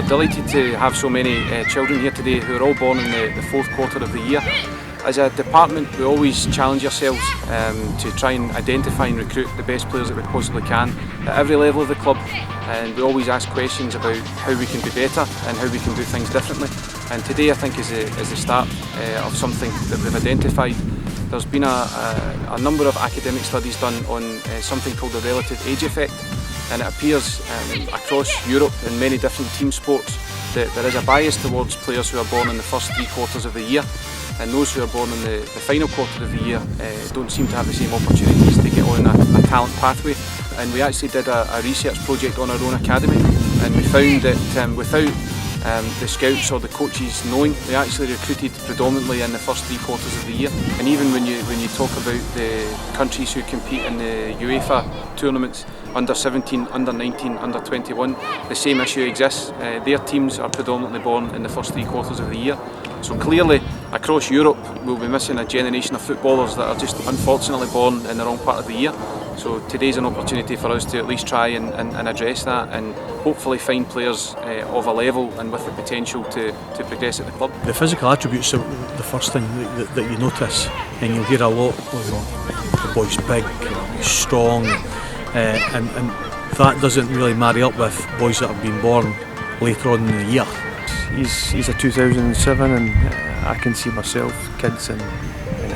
delighted to have so many children here today who are all born in the fourth quarter of the year. As a department, we always challenge ourselves to try and identify and recruit the best players that we possibly can at every level of the club, and we always ask questions about how we can be better and how we can do things differently. And today I think is the start of something that we've identified. There's been a number of academic studies done on something called the relative age effect, and it appears across Europe in many different team sports that there is a bias towards players who are born in the first 3 quarters of the year, and those who are born in the final quarter of the year don't seem to have the same opportunities to get on a talent pathway. And we actually did a research project on our own academy, and we found that without the scouts or the coaches knowing, we actually recruited predominantly in the first 3 quarters of the year. And even when you talk about the countries who compete in the UEFA tournaments, under 17, under 19, under 21, the same issue exists. Their teams are predominantly born in the first 3 quarters of the year. So clearly, across Europe, we'll be missing a generation of footballers that are just unfortunately born in the wrong part of the year. So today's an opportunity for us to at least try and address that, and hopefully find players of a level and with the potential to progress at the club. The physical attributes are the first thing that you notice, and you'll hear a lot, the boy's big, he's strong, and that doesn't really marry up with boys that have been born later on in the year. He's a 2007, and I can see myself, kids in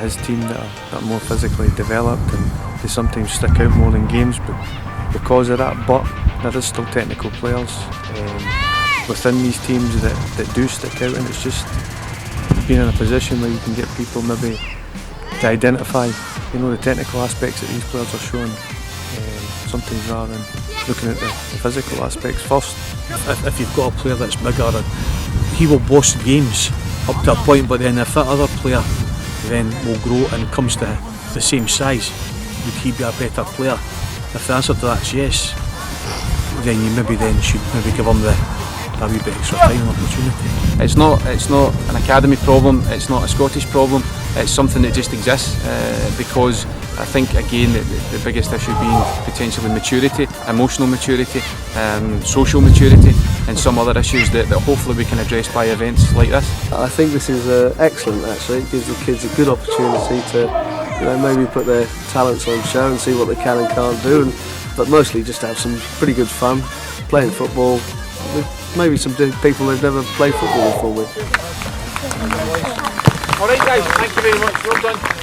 his team that are more physically developed, and they sometimes stick out more in games because of that. But there is still technical players within these teams that do stick out, and it's just being in a position where you can get people maybe to identify, the technical aspects that these players are showing, sometimes rather than looking at the physical aspects first. If you've got a player that's bigger, he will boss games up to a point, but then if that other player then will grow and comes to the same size, would he be a better player? If the answer to that is yes, then you should give him a wee bit extra time and opportunity. It's not an academy problem, it's not a Scottish problem, it's something that just exists because I think again the biggest issue being potentially maturity, emotional maturity, social maturity, and some other issues that hopefully we can address by events like this. I think this is excellent actually. It gives the kids a good opportunity to maybe put their talents on show and see what they can and can't do, but mostly just to have some pretty good fun playing football with maybe some people they've never played football before with. Alright guys, thank you very much, well done.